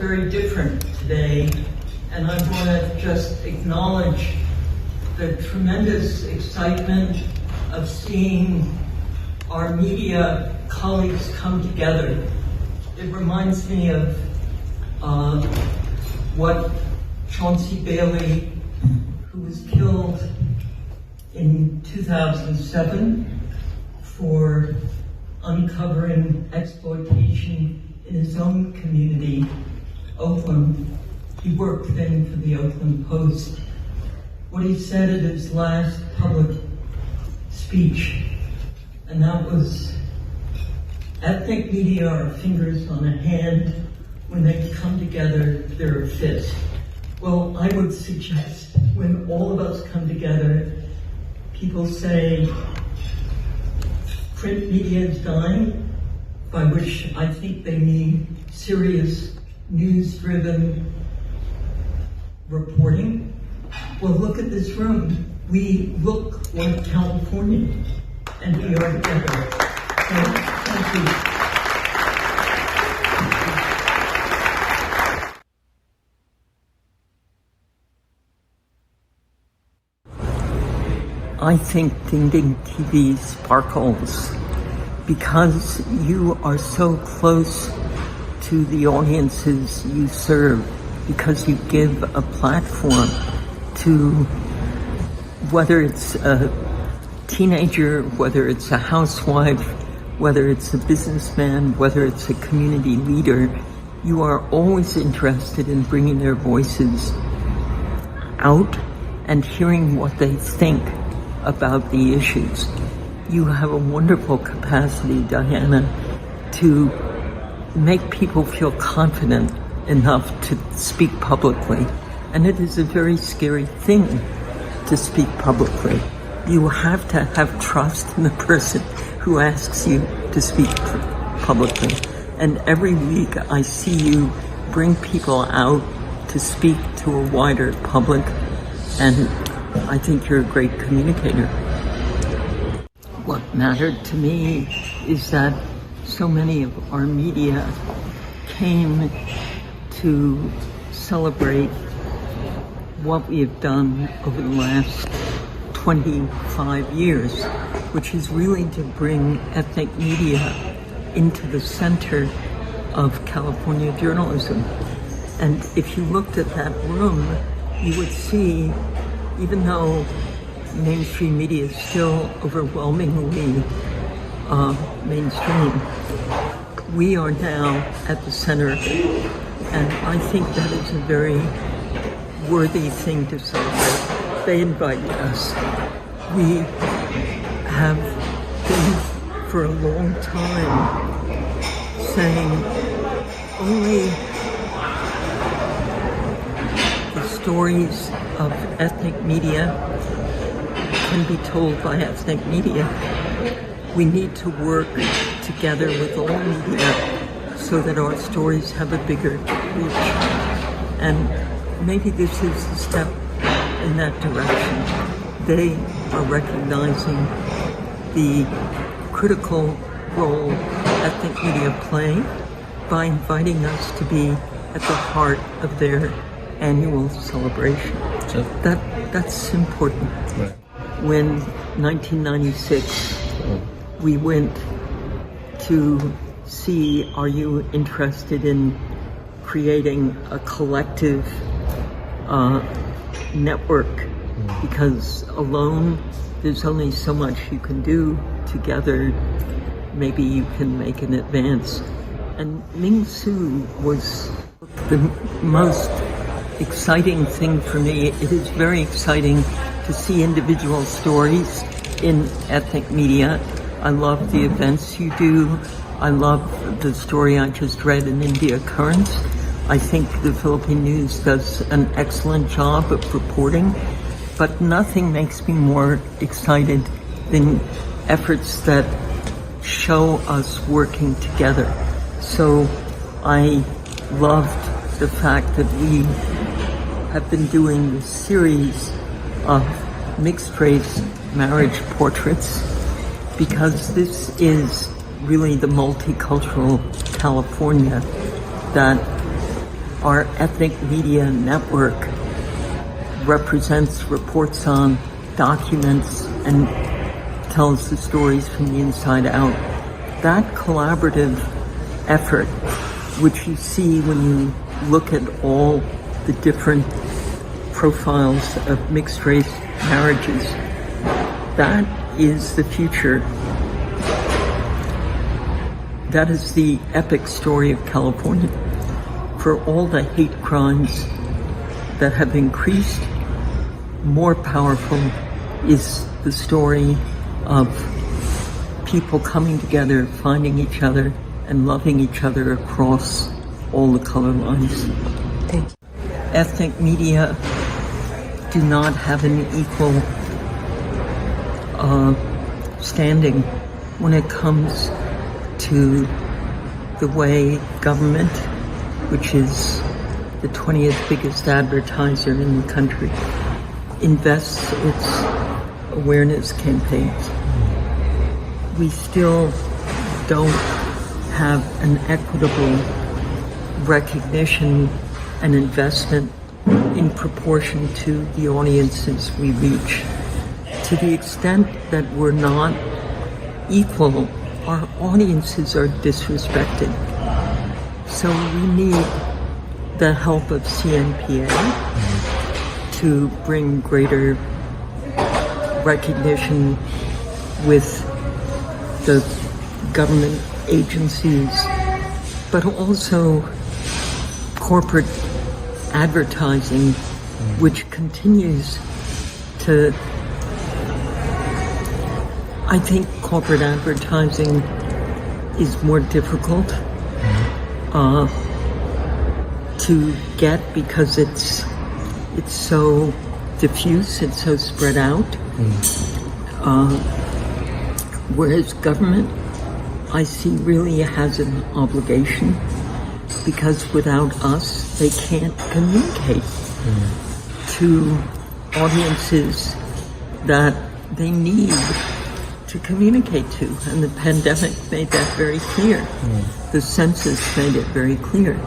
very different today, and I want to just acknowledge the tremendous excitement of seeing our media colleagues come together. It reminds me of what Chauncey Bailey, who was killed in 2007 for uncovering exploitation in his own community, Oakland. He worked then for the Oakland Post. What he said at his last public speech, and that was, ethnic media are fingers on a hand. When they come together, they're a fist. Well, I would suggest when all of us come together, people say print media is dying, by which I think they mean serious news-driven reporting. Well, look at this room. We look like California, and we are together. So, thank you. I think Ding TV sparkles because you are so close to the audiences you serve, because you give a platform to, whether it's a teenager, whether it's a housewife, whether it's a businessman, whether it's a community leader. You are always interested in bringing their voices out and hearing what they think about the issues. You have a wonderful capacity, Diana, to make people feel confident enough to speak publicly. And it is a very scary thing to speak publicly. You have to have trust in the person who asks you to speak publicly. And every week I see you bring people out to speak to a wider public, and I think you're a great communicator. What mattered to me is that so many of our media came to celebrate what we have done over the last 25 years, which is really to bring ethnic media into the center of California journalism. And if you looked at that room, you would see, even though mainstream media is still overwhelmingly mainstream, we are now at the center, and I think that is a very worthy thing to celebrate. They invited us. We have been for a long time saying only the stories of ethnic media can be told by ethnic media. We need to work together with all media so that our stories have a bigger reach. And maybe this is a step in that direction. They are recognizing the critical role ethnic media play by inviting us to be at the heart of their annual celebration. So that's important. Right. When 1996, we went to see, are you interested in creating a collective network? Because alone, there's only so much you can do. Together, maybe you can make an advance. And Ming Su was the most exciting thing for me. It is very exciting to see individual stories in ethnic media. I love the events you do. I love the story I just read in India Currents. I think the Philippine News does an excellent job of reporting, but nothing makes me more excited than efforts that show us working together. So I loved the fact that we have been doing this series of mixed-race marriage portraits, because this is really the multicultural California that Our ethnic media network represents, reports on, documents, and tells the stories from the inside out. That collaborative effort, which you see when you look at all the different profiles of mixed race marriages, that is the future. That is the epic story of California. For all the hate crimes that have increased, more powerful is the story of people coming together, finding each other, and loving each other across all the color lines. Thank you. Ethnic media do not have an equal standing when it comes to the way government, which is the 20th biggest advertiser in the country, invests its awareness campaigns. We still don't have an equitable recognition and investment in proportion to the audiences we reach. To the extent that we're not equal, our audiences are disrespected. So we need the help of CNPA to bring greater recognition with the government agencies, but also corporate advertising, which continues to, I think corporate advertising is more difficult to get because it's so diffuse, it's so spread out. Whereas government, I see, really has an obligation, because without us, they can't communicate to audiences that they need to communicate to. And the pandemic made that very clear. The census made it very clear.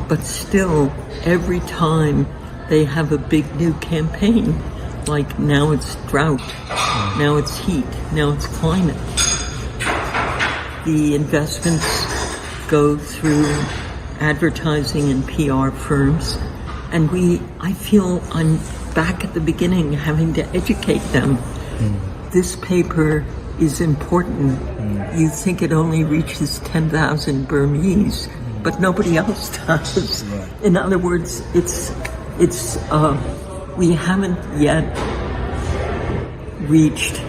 But still, every time they have a big new campaign, like now it's drought, now it's heat, now it's climate, the investments go through advertising and PR firms, and I feel I'm back at the beginning, having to educate them. This paper is important. You think it only reaches 10,000 Burmese, but nobody else does. In other words, we haven't yet reached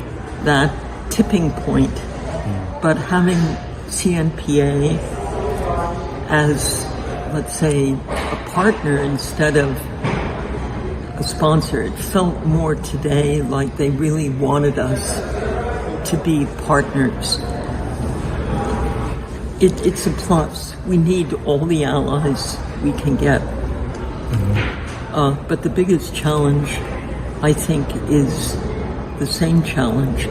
that tipping point, but having CNPA as, let's say, a partner instead of a sponsor, it felt more today like they really wanted us to be partners. It's a plus. We need all the allies we can get. But the biggest challenge, I think, is the same challenge,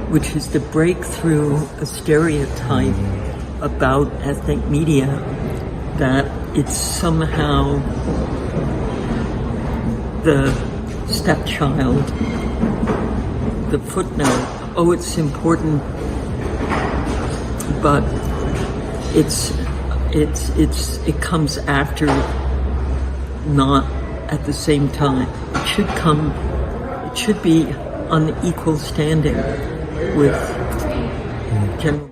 which is to break through a stereotype about ethnic media that it's somehow the stepchild, the footnote. Oh, it's important, but it comes after, not at the same time. It should be on equal standing with general